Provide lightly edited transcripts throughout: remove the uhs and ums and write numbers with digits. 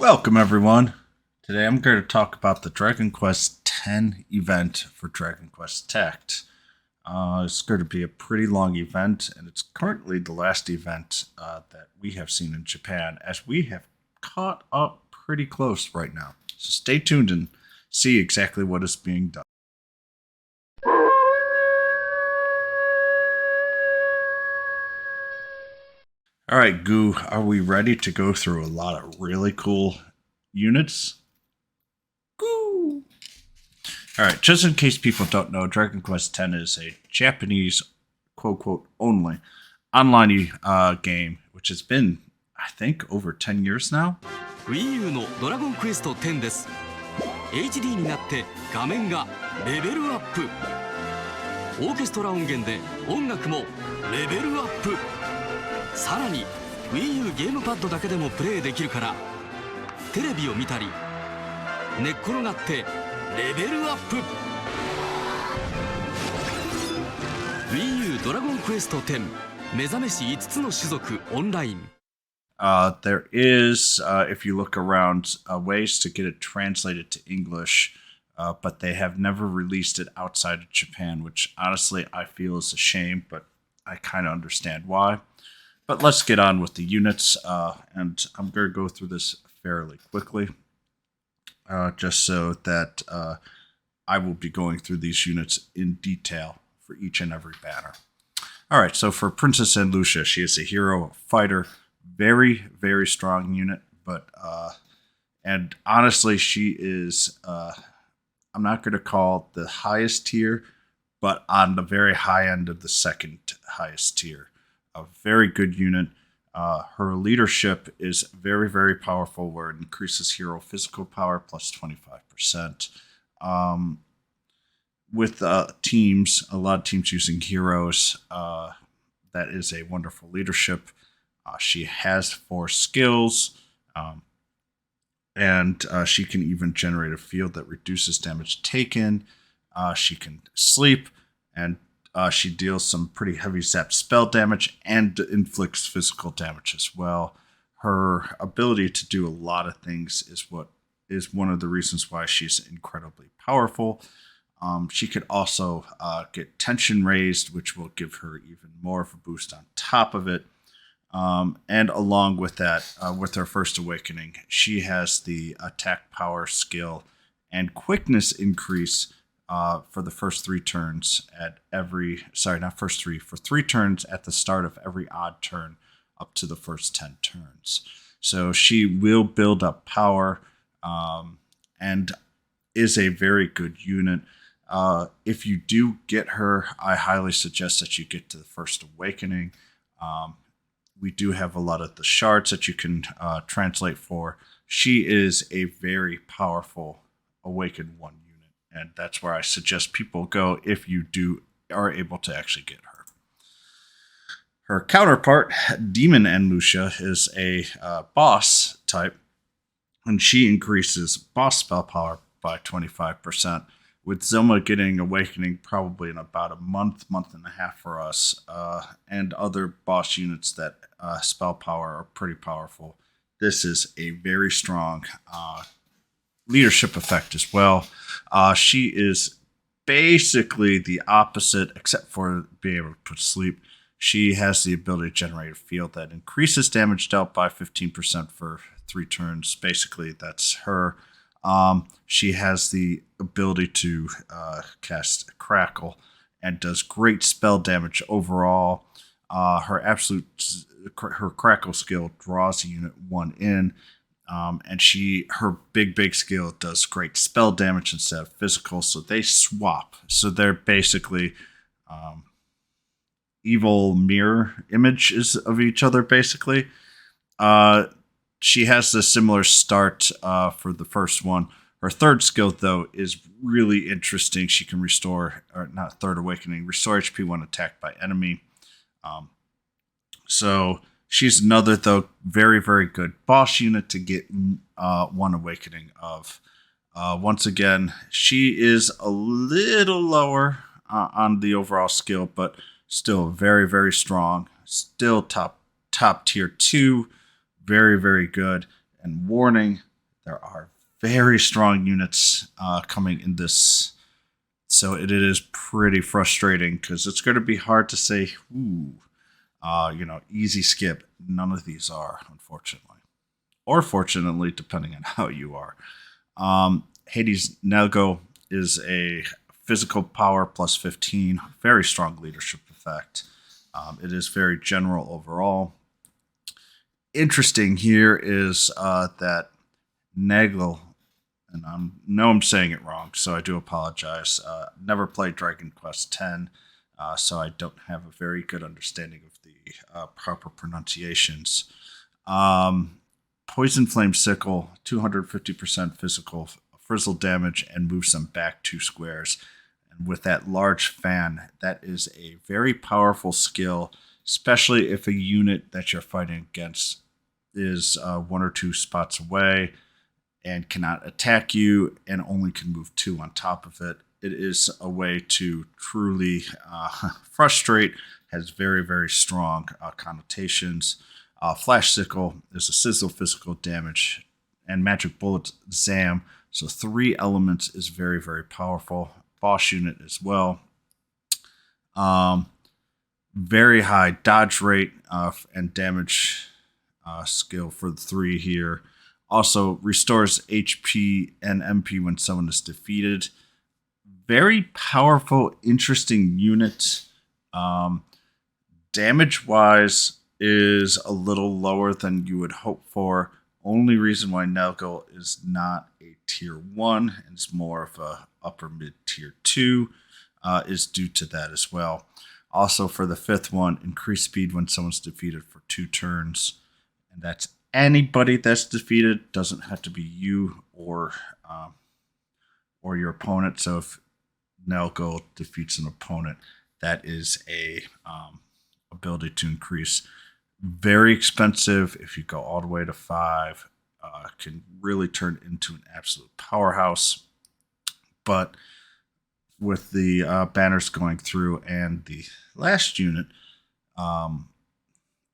Welcome, everyone. Today I'm going to talk about the Dragon Quest X event for Dragon Quest Tact. It's going to be a pretty long event, and it's currently the last event that we have seen in Japan, as we have caught up pretty close right now. So stay tuned and see exactly what is being done. Alright, Goo, are we ready to go through a lot of really cool units? Goo! Alright, just in case people don't know, Dragon Quest X is a Japanese, quote-quote, only online game, which has been, I think, over 10 years now. Wii U のドラゴンクエスト10です。HD になって画面がレベルアップ。オーケストラ音源で音楽もレベルアップ。さらに Wii U ゲームパッドだけでもプレイできるから、テレビを見たり寝っ転がってレベルアップ。Wii U ドラゴンクエスト10目覚めし5つの種族オンライン。There is, if you look around, ways to get it translated to English, but they have never released it outside of Japan, which honestly I feel is a shame, but I kind of understand why. But let's get on with the units, and I'm going to go through this fairly quickly, just so that I will be going through these units in detail for each and every banner. All right, so for Princess and Lucia, she is a hero, fighter, very, very strong unit, but and honestly, she is I'm not going to call the highest tier, but on the very high end of the second highest tier. A very good unit. Her leadership is very, very powerful, where it increases hero physical power plus 25%. With teams, a lot of teams using heroes, that is a wonderful leadership. She has 4 skills, and she can even generate a field that reduces damage taken. She can sleep, and she deals some pretty heavy zap spell damage and inflicts physical damage as well. Her ability to do a lot of things is what is one of the reasons why she's incredibly powerful. She could also get tension raised, which will give her even more of a boost on top of it. And along with that, with her first awakening, she has the attack power skill and quickness increase for the first 3 turns at every, for 3 turns at the start of every odd turn up to the first 10 turns. So she will build up power and is a very good unit. If you do get her, I highly suggest that you get to the first awakening. We do have a lot of the shards that you can translate for. She is a very powerful Awakened 1 unit. And that's where I suggest people go if you are able to actually get her. Her counterpart, Demon and Lucia, is a boss type, and she increases boss spell power by 25%, with Zoma getting Awakening probably in about a month and a half for us, and other boss units that spell power are pretty powerful. This is a very strong leadership effect as well. She is basically the opposite, except for being able to put sleep. She has the ability to generate a field that increases damage dealt by 15% for 3 turns. Basically, that's her. She has the ability to cast Crackle and does great spell damage overall. Her Crackle skill draws a unit 1 in. And her big skill does great spell damage instead of physical, so they swap. So they're basically evil mirror images of each other, basically. She has a similar start for the first one. Her third skill, though, is really interesting. She can restore, or not third awakening, restore HP when attacked by enemy. So she's another, though, very, very good boss unit to get 1 awakening of. Once again, she is a little lower on the overall skill, but still very, very strong. Still top tier 2. Very, very good. And warning, There are very strong units coming in this, so it is pretty frustrating because it's going to be hard to say, easy skip. None of these are, unfortunately. Or fortunately, depending on how you are. Hades Nelgel is a physical power plus 15, very strong leadership effect. It is very general overall. Interesting here is that Nelgel, and I know I'm saying it wrong, so I do apologize. Never played Dragon Quest X, so I don't have a very good understanding of the proper pronunciations. Poison Flame Sickle, 250% physical frizzle damage, and moves them back 2 squares. And with that large fan, that is a very powerful skill, especially if a unit that you're fighting against is 1 or 2 spots away and cannot attack you and only can move 2 on top of it. It is a way to truly frustrate, has very, very strong connotations. Flash Sickle is a sizzle physical damage, and Magic Bullet Zam. So 3 elements is very, very powerful. Boss unit as well. Very high dodge rate and damage skill for the 3 here. Also restores HP and MP when someone is defeated. Very powerful, interesting unit. Damage-wise is a little lower than you would hope for. Only reason why Nelgel is not a tier 1 and it's more of a upper mid tier 2 is due to that as well. Also for the 5th one, increase speed when someone's defeated for 2 turns. And that's anybody that's defeated. Doesn't have to be you or your opponent. So if Nelgel defeats an opponent, that is a ability to increase. Very expensive. If you go all the way to 5, can really turn into an absolute powerhouse. But with the banners going through, and the last unit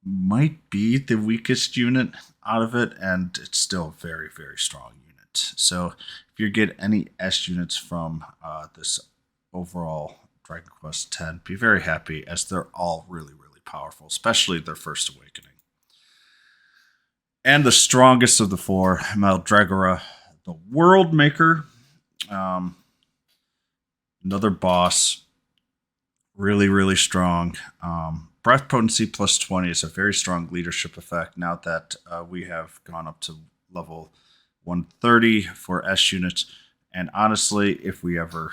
might be the weakest unit out of it, and it's still a very, very strong unit. So if you get any S units from this overall Dragon Quest X, be very happy, as they're all really, really powerful, especially their first awakening. And the strongest of the 4, Maldragoras, the Worldmaker. Another boss. Really, really strong. Breath Potency plus 20 is a very strong leadership effect now that we have gone up to level 130 for S units. And honestly, if we ever...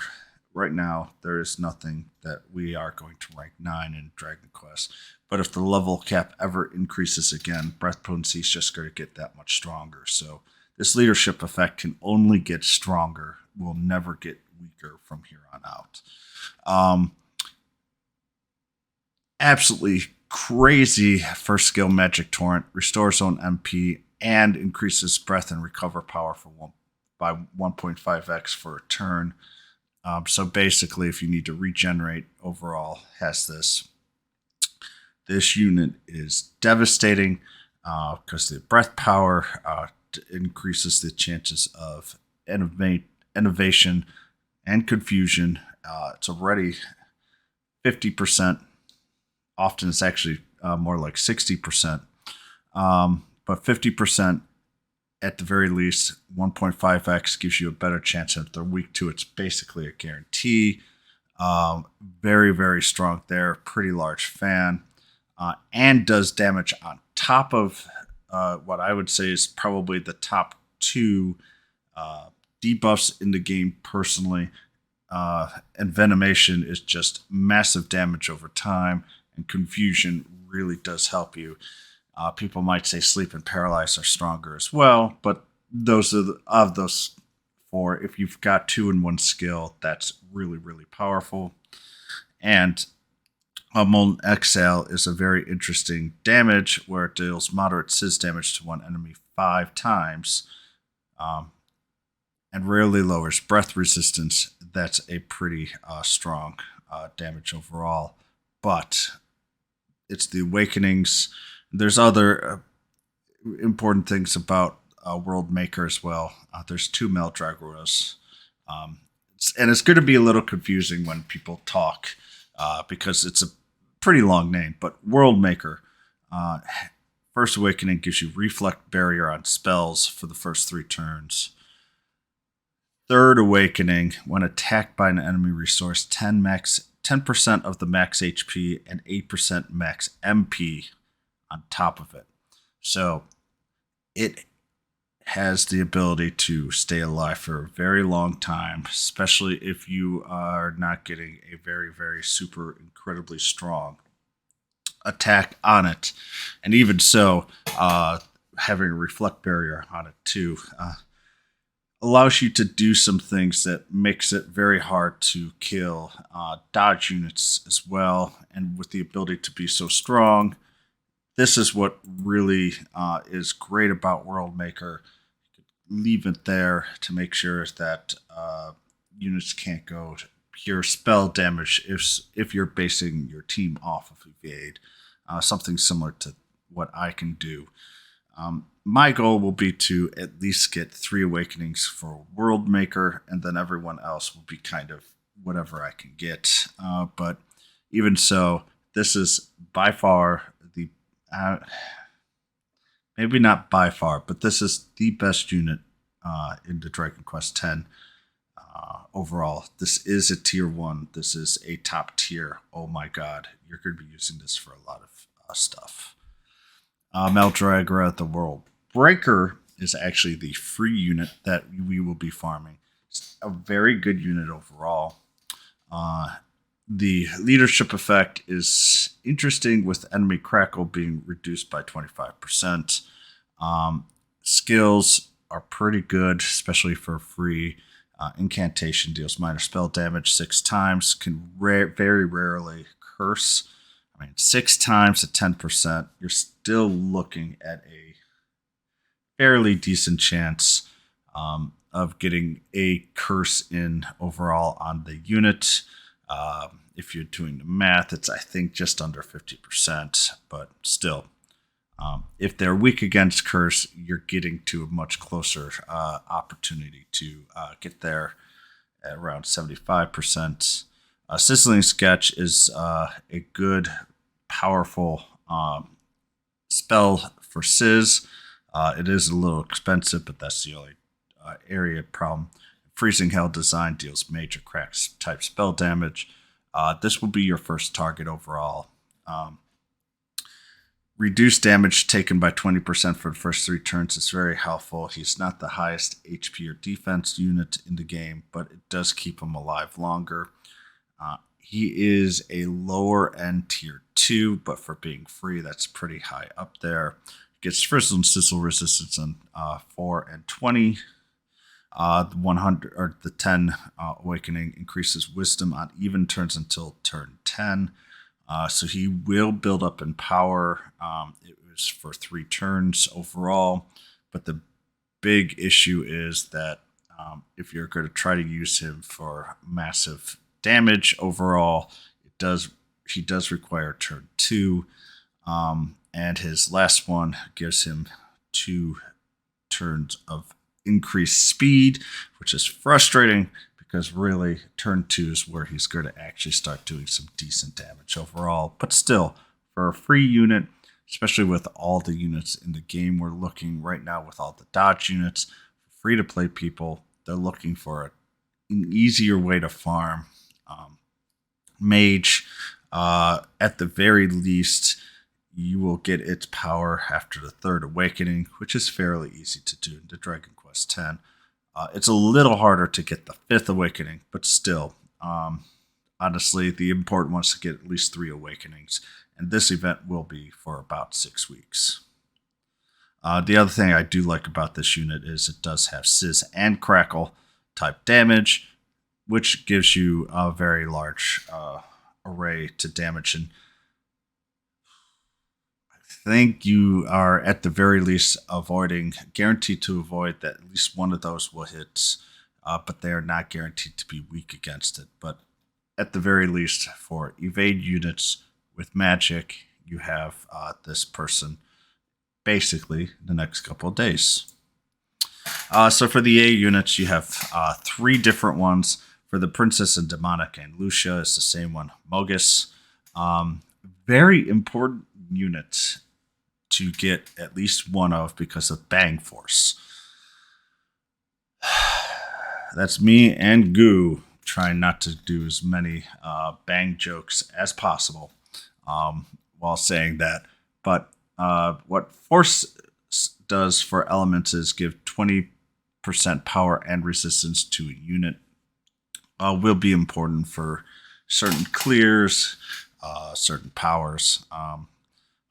Right now, there is nothing that we are going to rank 9 in Dragon Quest. But if the level cap ever increases again, Breath Potency is just going to get that much stronger. So this leadership effect can only get stronger. Will never get weaker from here on out. Absolutely crazy first skill Magic Torrent. Restores own MP and increases breath and recover power by 1.5x for a turn. So basically, if you need to regenerate overall, has this. This unit is devastating because the breath power increases the chances of innovation and confusion. It's already 50%. Often it's actually more like 60%. But 50% at the very least, 1.5x gives you a better chance. If they're weak to, it's basically a guarantee. Very, very strong there. Pretty large fan. And does damage on top of what I would say is probably the top 2 debuffs in the game personally. And Venomation is just massive damage over time. And Confusion really does help you. People might say Sleep and Paralyze are stronger as well, but those are of those 4. If you've got 2 in 1 skill, that's really, really powerful. And Molten Exhale is a very interesting damage where it deals moderate sizz damage to one enemy 5 times, and rarely lowers breath resistance. That's a pretty strong damage overall, but it's the awakenings. There's other important things about Worldmaker as well. There's 2 Maldragoras. And it's going to be a little confusing when people talk because it's a pretty long name. But Worldmaker, First Awakening gives you Reflect Barrier on spells for the first 3 turns. Third Awakening, when attacked by an enemy, restores 10% of the max HP and 8% max MP on top of it. So it has the ability to stay alive for a very long time, especially if you are not getting a very, very super incredibly strong attack on it. And even so, having a Reflect Barrier on it too allows you to do some things that makes it very hard to kill dodge units as well. And with the ability to be so strong, this is what really is great about Worldmaker. You could leave it there to make sure that units can't go pure spell damage if you're basing your team off of evade. Something similar to what I can do. My goal will be to at least get 3 awakenings for Worldmaker, and then everyone else will be kind of whatever I can get. But even so, this is by far the maybe not by far, but this is the best unit in the Dragon Quest X overall. This is a tier 1. This is a top tier. Oh my god, you're going to be using this for a lot of stuff. Maldragora, the Worldbreaker, is actually the free unit that we will be farming. It's a very good unit overall. The leadership effect is interesting, with enemy crackle being reduced by 25%. Skills are pretty good, especially for free. Incantation deals minor spell damage 6 times, can very rarely curse. 6 times at 10%, you're still looking at a fairly decent chance of getting a curse in overall on the unit. If you're doing the math, it's, I think, just under 50%, but still. If they're weak against curse, you're getting to a much closer opportunity to get there at around 75%. Sizzling Sketch is a good, powerful spell for Sizz. It is a little expensive, but that's the only area problem. Freezing Hell Design deals major cracks type spell damage. This will be your first target overall. Reduced damage taken by 20% for the first 3 turns is very helpful. He's not the highest HP or defense unit in the game, but it does keep him alive longer. He is a lower end tier 2, but for being free, that's pretty high up there. Gets Frizzle and Sizzle resistance on 4 and 20. The 100 or the 10 awakening increases wisdom on even turns until turn 10. So he will build up in power. It was for 3 turns overall, but the big issue is that if you're going to try to use him for massive damage overall, he does require turn 2, and his last one gives him 2 turns of increased speed, which is frustrating because really turn 2 is where he's going to actually start doing some decent damage overall. But still, for a free unit, especially with all the units in the game we're looking right now with all the dodge units, free to play people, they're looking for an easier way to farm. Mage, at the very least, you will get its power after the 3rd awakening, which is fairly easy to do in the Dragon Quest X. It's a little harder to get the 5th awakening, but still, honestly, the important one is to get at least 3 awakenings, and this event will be for about 6 weeks. The other thing I do like about this unit is it does have Sizz and Crackle type damage, which gives you a very large array to damage. And I think you are at the very least guaranteed to avoid that at least one of those will hit, but they are not guaranteed to be weak against it. But at the very least, for evade units with magic, you have this person basically the next couple of days. So for the A units, you have 3 different ones. For the Princess and Demonic and Lucia, it's the same one. Mogus. Very important unit to get at least one of because of Bang Force. That's me and Goo trying not to do as many bang jokes as possible while saying that. But what Force does for elements is give 20% power and resistance to a unit. Will be important for certain clears, certain powers.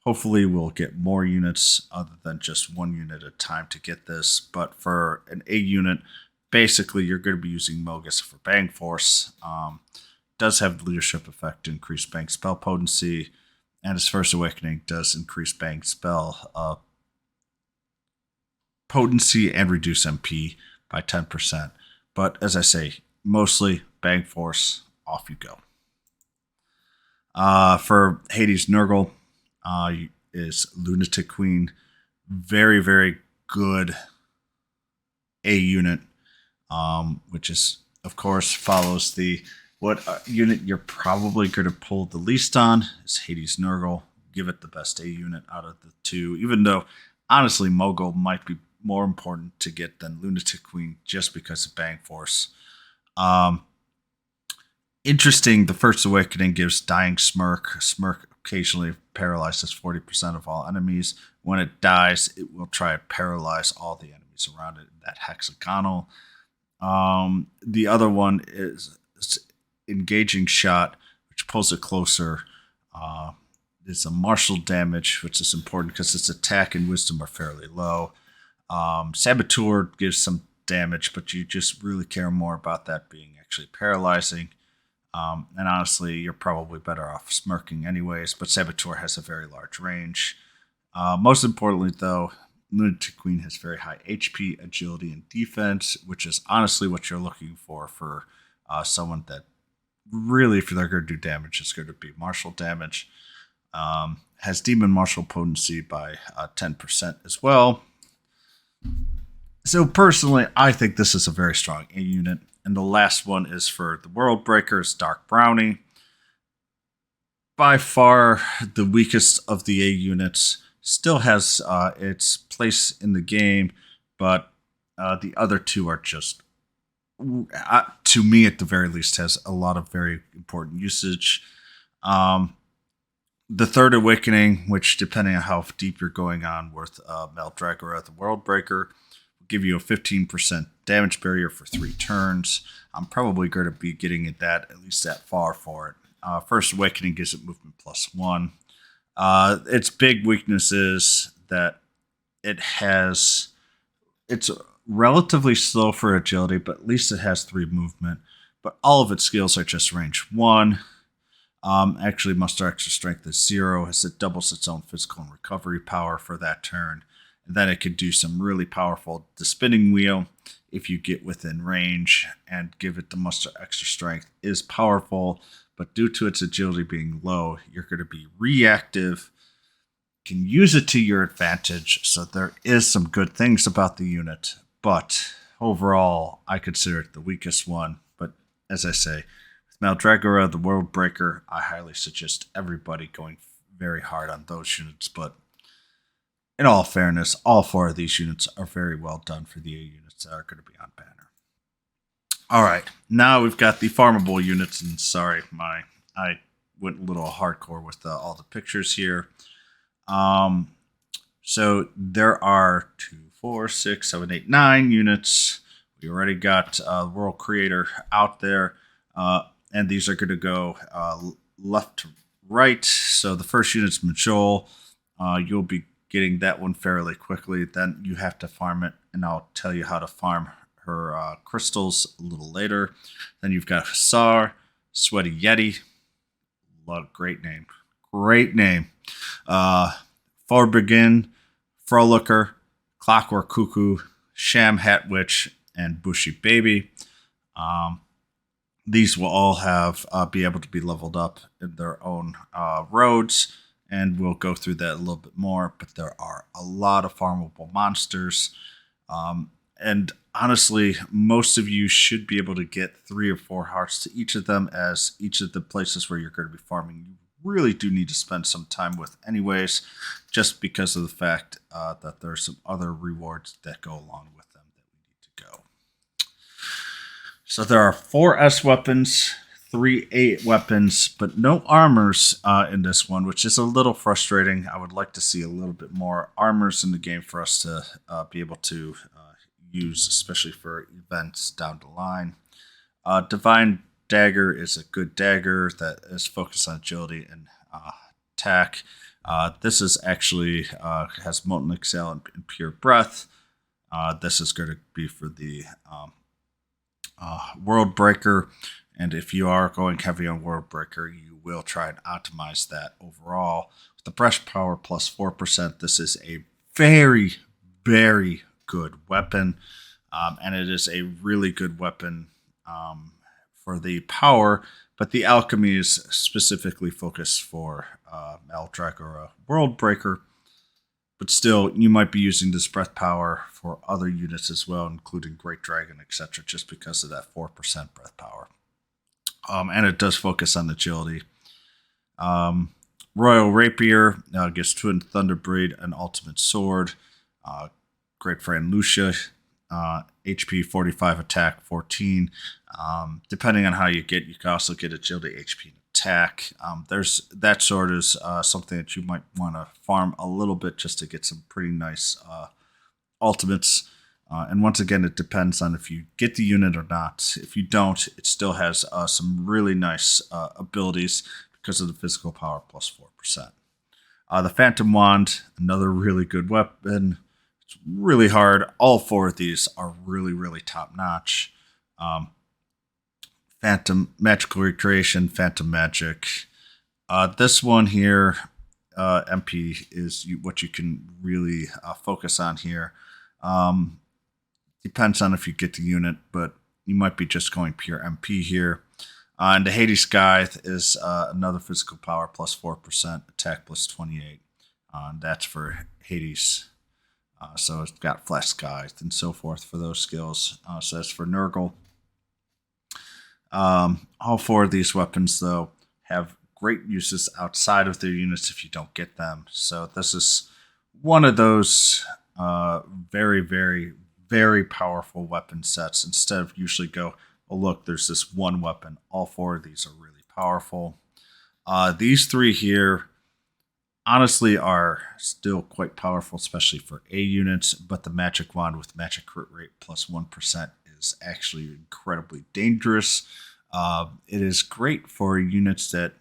Hopefully we'll get more units other than just one unit at a time to get this. But for an A unit, basically you're going to be using Mogus for Bang Force. Does have leadership effect to increase Bang spell potency. And his First Awakening does increase Bang spell potency and reduce MP by 10%. But as I say, mostly Bang Force, off you go. For Hades Nergal, is Lunatic Queen. Very, very good A unit, which is, of course, follows the what unit you're probably going to pull the least on is Hades Nergal. Give it the best A unit out of the 2, even though, honestly, Mogul might be more important to get than Lunatic Queen just because of Bang Force. Interesting, the First Awakening gives Dying Smirk. Smirk occasionally paralyzes 40% of all enemies. When it dies, it will try to paralyze all the enemies around it. That hexagonal. The other one is Engaging Shot, which pulls it closer. It's a martial damage, which is important because its attack and wisdom are fairly low. Saboteur gives some damage, but you just really care more about that being actually paralyzing. And honestly, you're probably better off smirking anyways, but Saboteur has a very large range. Most importantly, though, Lunatic Queen has very high HP, agility, and defense, which is honestly what you're looking for someone that really, if they're going to do damage, it's going to be martial damage. Has Demon Martial potency by 10% as well. So personally, I think this is a very strong A unit. And the last one is for the Worldbreakers, Dark Brownie. By far the weakest of the A units. Still has its place in the game, but the other 2 are just, to me at the very least, has a lot of very important usage. The Third Awakening, which depending on how deep you're going on with Maldragoras, the Worldbreaker, will give you a 15% damage barrier for 3 turns. I'm probably going to be getting at least that far for it. First Awakening gives it movement +1. Its big weakness is that it's relatively slow for agility, but at least it has 3 movement. But all of its skills are just range 1. Actually, muster extra strength is 0, as it doubles its own physical and recovery power for that turn. And then it could do some really powerful, the spinning wheel, if you get within range, and give it the muster extra strength is powerful, but due to its agility being low, you're going to be reactive, can use it to your advantage, so there is some good things about the unit, but overall, I consider it the weakest one. But as I say, with Maldragoras, the Worldbreaker, I highly suggest everybody going very hard on those units, but in all fairness, all 4 of these units are very well done for the A units that are going to be on banner. All right, now we've got the farmable units, and sorry, I went a little hardcore with all the pictures here. So there are 2, 4, 6, 7, 8, 9 units. We already got World Creator out there, and these are going to go left to right. So the first unit's Majol. You'll be getting that one fairly quickly. Then you have to farm it, and I'll tell you how to farm her crystals a little later. Then you've got Hussar, Sweaty Yeti. Great name. Great name. Forbegin, Frolicker, Clockwork Cuckoo, Sham Hat Witch, and Bushy Baby. These will all have be able to be leveled up in their own roads, and we'll go through that a little bit more. But there are a lot of farmable monsters, And honestly, most of you should be able to get 3 or 4 hearts to each of them, as each of the places where you're going to be farming, you really do need to spend some time with anyways, just because of the fact that there are some other rewards that go along with them that we need to go. So there are 4 S weapons, 3 A weapons, but no armors in this one, which is a little frustrating. I would like to see a little bit more armors in the game for us to be able to use, especially for events down the line. Divine Dagger is a good dagger that is focused on agility and attack. This is actually has Molten Exhale and Pure Breath. This is going to be for the Worldbreaker, and if you are going heavy on Worldbreaker, you will try and optimize that overall. With the Breath Power plus 4%, this is a very, very good weapon, and it is a really good weapon for the power, but the alchemy is specifically focused for Maldragoras Worldbreaker. But still, you might be using this breath power for other units as well, including Great Dragon, etc., just because of that 4% breath power. And it does focus on agility. Royal Rapier gets Twin Thunderbreed and Ultimate Sword. Great Friend Lucia, HP 45, attack 14. Depending on how you get, you can also get agility, HP, and attack. There's that sword is something that you might want to farm a little bit just to get some pretty nice ultimates. And once again, it depends on if you get the unit or not. If you don't, it still has some really nice abilities because of the physical power plus 4%. The Phantom Wand, another really good weapon. It's really hard. All 4 of these are really, really top notch. Phantom Magical Recreation, Phantom Magic. This one here, MP, is what you can really focus on here. Depends on if you get the unit, but you might be just going pure MP here. And the Hades Scythe is another physical power plus 4%, attack plus 28. That's for Hades. So it's got Flash Scythe and so forth for those skills. So that's for Nergal. All 4 of these weapons, though, have great uses outside of their units if you don't get them. So this is one of those very, very, very powerful weapon sets. Instead of usually go, oh, look, there's this one weapon. All 4 of these are really powerful. These 3 here, honestly, are still quite powerful, especially for A units. But the Magic Wand with Magic Crit Rate plus 1% is actually incredibly dangerous. It is great for units that,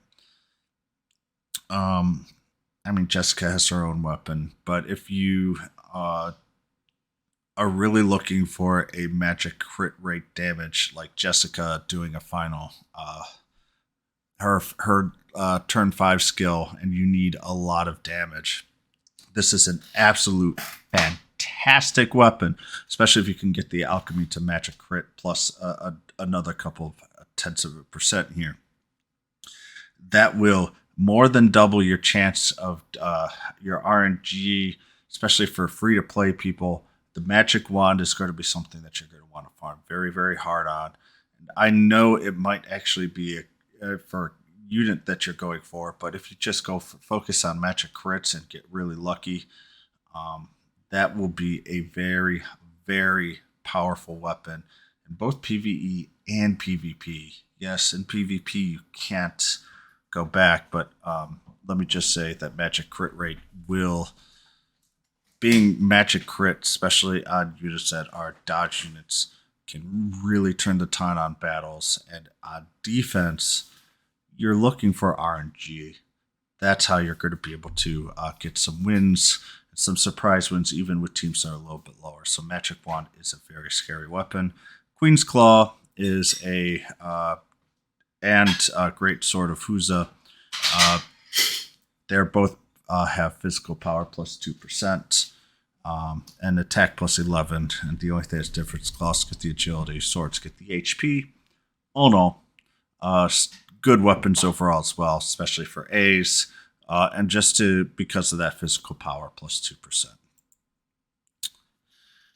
Jessica has her own weapon, but if you are really looking for a magic crit rate damage, like Jessica doing a final, her turn 5 skill, and you need a lot of damage, this is an absolute fantastic weapon, especially if you can get the alchemy to magic crit plus another couple of tenths of a percent here. That will more than double your chance of your RNG, especially for free-to-play people. The Magic Wand is going to be something that you're going to want to farm very, very hard on. And I know it might actually be for a unit that you're going for, but if you just go focus on magic crits and get really lucky, that will be a very, very powerful weapon in both PvE and PvP. Yes, in PvP you can't go back, but let me just say that magic crit rate will, being magic crit, especially on units that are dodge units, can really turn the tide on battles. And on defense, you're looking for RNG. That's how you're going to be able to get some wins, some surprise wins, even with teams that are a little bit lower. So Magic Wand is a very scary weapon. Queen's Claw is a Great Sword of Huza. They're both have physical power plus 2%. And attack plus 11. And the only thing that's different is claws get the agility, swords get the HP. All in all, good weapons overall as well, especially for A's. And just because of that physical power plus 2%.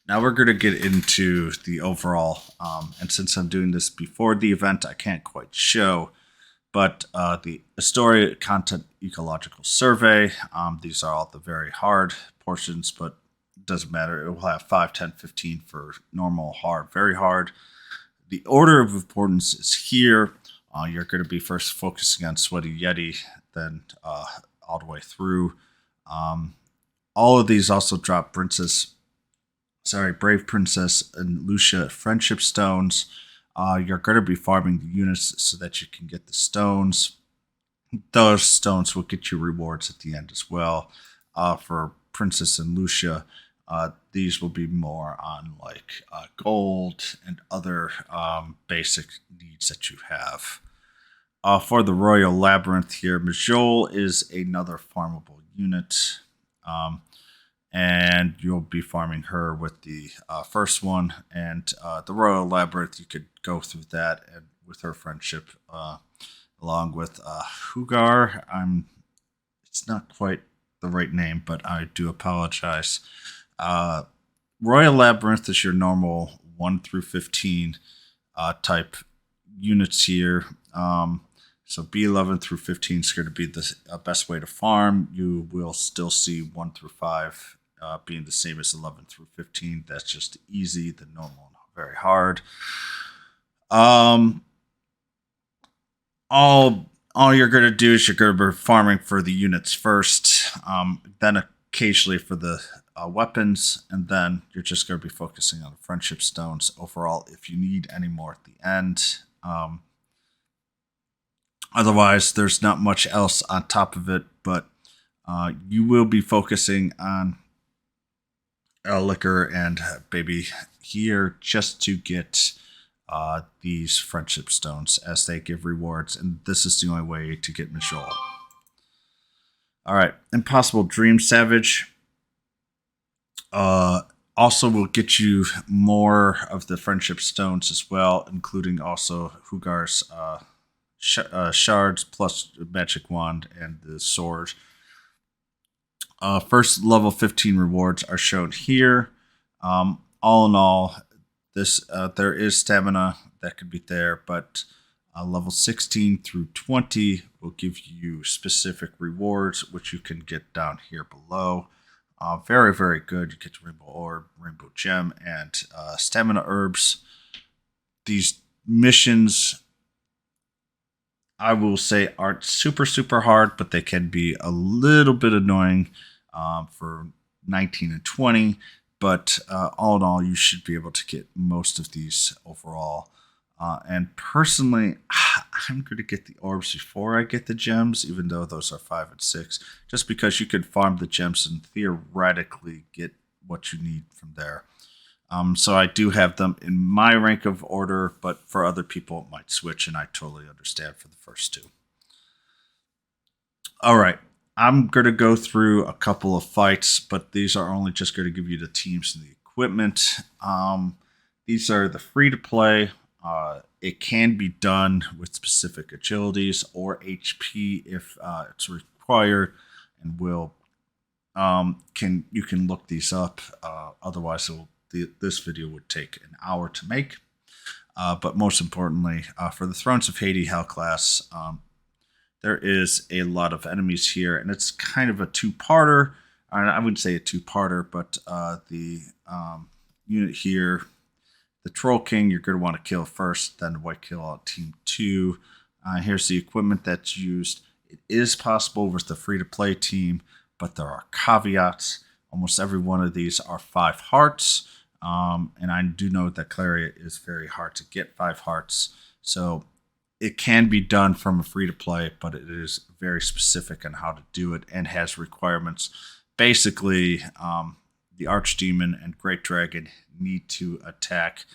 Now we're going to get into the overall, and since I'm doing this before the event, I can't quite show, but the Astoria Content Ecological Survey, these are all the very hard portions, but it doesn't matter. It will have 5, 10, 15 for normal, hard, very hard. The order of importance is here. You're going to be first focusing on Sweaty Yeti, then all the way through. All of these also drop Brave Princess and Lucia friendship stones. You're going to be farming the units so that you can get the stones. Those stones will get you rewards at the end as well. For Princess and Lucia, these will be more on like gold and other basic needs that you have. For the Royal Labyrinth here, Majol is another farmable unit. And you'll be farming her with the first one. And the Royal Labyrinth, you could go through that and with her friendship, along with Hugar. It's not quite the right name, but I do apologize. Royal Labyrinth is your normal 1 through 15 type units here. So B11 through 15 is going to be the best way to farm. You will still see 1 through 5 being the same as 11 through 15. That's just easy, the normal, and very hard. All you're going to do is you're going to be farming for the units first, then occasionally for the weapons, and then you're just going to be focusing on the friendship stones overall if you need any more at the end. Otherwise, there's not much else on top of it, but you will be focusing on Liquor and Baby here just to get these friendship stones as they give rewards, and this is the only way to get Majol. Alright, Impossible Dream Savage also will get you more of the friendship stones as well, including also Hugar's shards plus magic wand and the sword. First level 15 rewards are shown here. All in all, this there is stamina that could be there, but level 16 through 20 will give you specific rewards, which you can get down here below. Very, very good. You get Rainbow Orb, Rainbow Gem, and Stamina Herbs. These missions, I will say, aren't super, super hard, but they can be a little bit annoying for 19 and 20. But all in all, you should be able to get most of these overall. And personally, I'm going to get the orbs before I get the gems, even though those are 5 and 6, just because you could farm the gems and theoretically get what you need from there. So I do have them in my rank of order, but for other people it might switch, and I totally understand for the first two. All right, I'm going to go through a couple of fights, but these are only just going to give you the teams and the equipment. These are the free-to-play. It can be done with specific agilities or HP if it's required, and you can look these up. Otherwise, this video would take an hour to make. But most importantly, for the Thrones of Hades Hell class, there is a lot of enemies here, and it's kind of a two-parter. I wouldn't say a two-parter, but the unit here, the Troll King, you're going to want to kill first, then White Kill on Team 2. Here's the equipment that's used. It is possible with the free-to-play team, but there are caveats. Almost every one of these are 5 hearts, and I do know that Claria is very hard to get 5 hearts, so it can be done from a free-to-play, but it is very specific on how to do it and has requirements. Basically, the Archdemon and Great Dragon need to attack,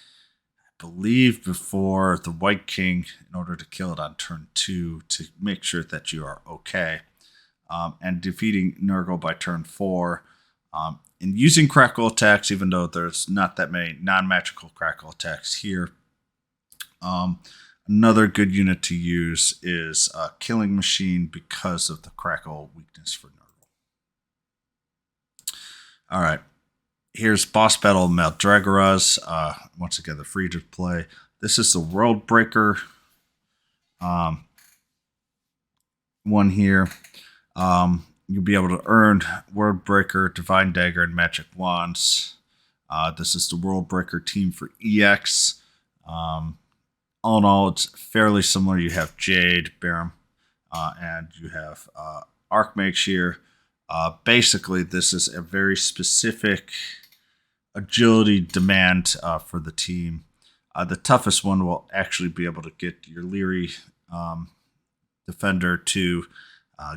I believe, before the White King in order to kill it on turn 2 to make sure that you are okay. And defeating Nergal by turn 4. And using crackle attacks, even though there's not that many non-magical crackle attacks here. Another good unit to use is Killing Machine because of the crackle weakness for Nergal. All right. Here's Boss Battle Maldragoras. Once again, the free to play. This is the Worldbreaker one here. You'll be able to earn Worldbreaker, Divine Dagger, and Magic Wands. This is the Worldbreaker team for EX. All in all, it's fairly similar. You have Jade, Barum, and you have Archmage here. Basically, this is a very specific agility demand for the team. The toughest one will actually be able to get your Leary defender to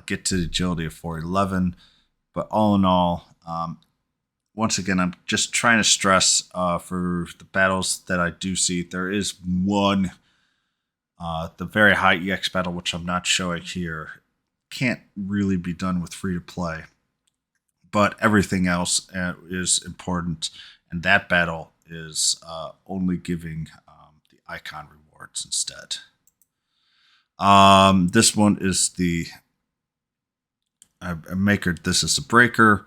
get to the agility of 411. But all in all, once again, I'm just trying to stress for the battles that I do see, there is one, the very high EX battle, which I'm not showing here, can't really be done with free to play. But everything else is important, and that battle is only giving the icon rewards instead. This one is the Maker. This is the Breaker.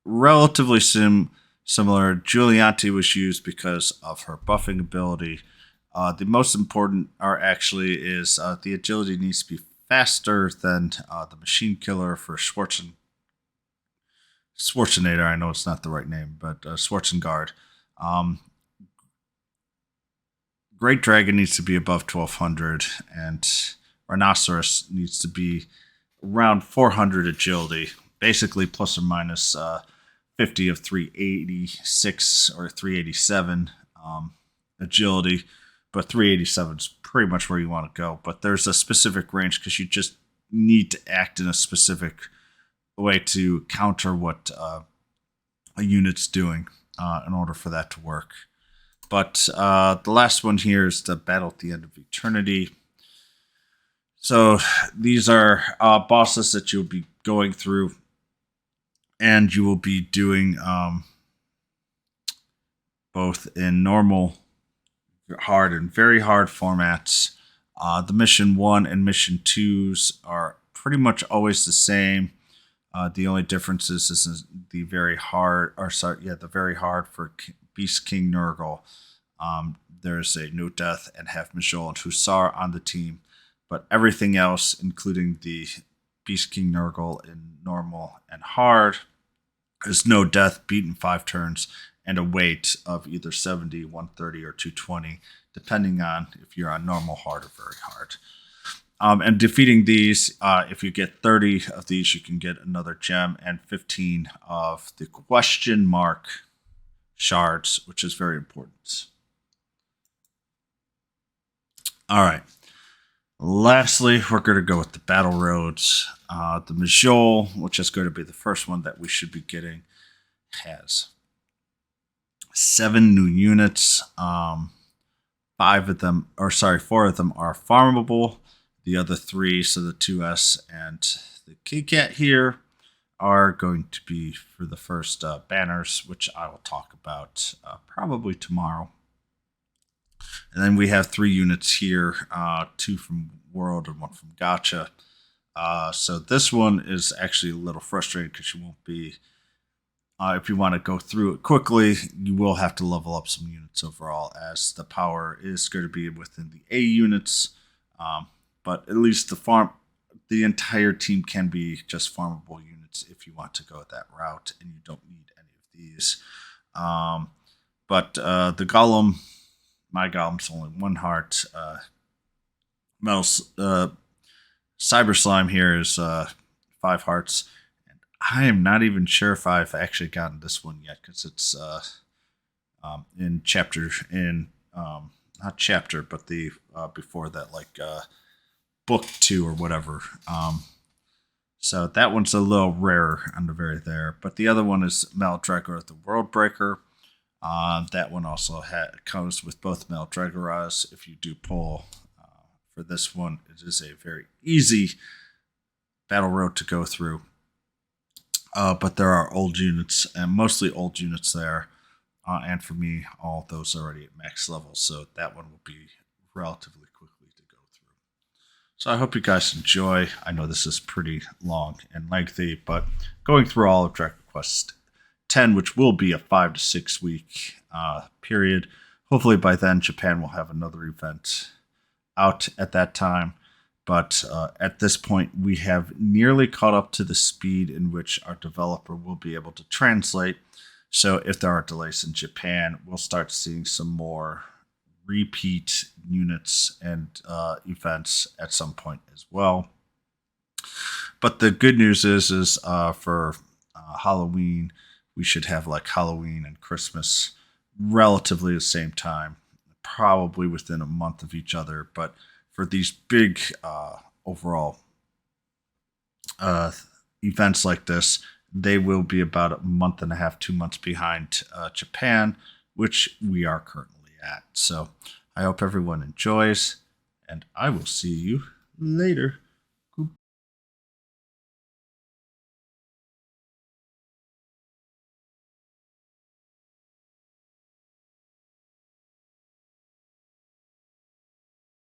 Relatively similar. Giulianti was used because of her buffing ability. The most important is the agility needs to be faster than the Machine Killer for Schwarzenegger. I know it's not the right name, but Schwarzengard. Great Dragon needs to be above 1200, and Rhinoceros needs to be around 400 agility, basically plus or minus 50 of 386 or 387 agility, but 387 is pretty much where you want to go. But there's a specific range because you just need to act in a specific way to counter what a unit's doing in order for that to work. But the last one here is the Battle at the End of Eternity. So these are bosses that you'll be going through, and you will be doing both in normal, hard, and very hard formats. The Mission 1 and Mission 2s are pretty much always the same. The only difference is the very hard, the very hard for Beast King Nergal. There's a No Death and Half Majol and Hussar on the team, but everything else, including the Beast King Nergal in normal and hard, is No Death, beaten 5 turns, and a weight of either 70, 130, or 220, depending on if you're on normal, hard, or very hard. And defeating these, if you get 30 of these, you can get another gem and 15 of the question mark shards, which is very important. All right. Lastly, we're going to go with the battle roads. The Majol, which is going to be the first one that we should be getting, has 7 new units. 4 of them are farmable. The other 3, so the 2S and the Kit here, are going to be for the first banners, which I will talk about probably tomorrow. And then we have 3 units here, 2 from World and 1 from Gacha. So this one is actually a little frustrating because you won't be, if you want to go through it quickly, you will have to level up some units overall, as the power is going to be within the A units. But at least the entire team can be just farmable units if you want to go that route, and you don't need any of these. But the Golem, my Golem's only 1 heart. Cyber Slime here is 5 hearts. And I am not even sure if I've actually gotten this one yet, because it's in chapter, not chapter, but the before that, like book 2 or whatever. So that one's a little rarer on the very there. But the other one is Maldragoras, the Worldbreaker. That one also comes with both Maldragoras. If you do pull for this one, it is a very easy battle road to go through. But there are old units, and mostly old units there. And for me, all those are already at max level. So that one will be relatively quickly to go through. So I hope you guys enjoy. I know this is pretty long and lengthy, but going through all of Dragon Quest 10, which will be a 5 to 6 week period. Hopefully by then, Japan will have another event out at that time. But at this point, we have nearly caught up to the speed in which our developer will be able to translate. So if there are delays in Japan, we'll start seeing some more repeat units and events at some point as well. But the good news is for Halloween, we should have like Halloween and Christmas relatively the same time, probably within a month of each other. But for these big overall events like this, they will be about a month and a half, 2 months behind Japan, which we are currently at. So I hope everyone enjoys, and I will see you later.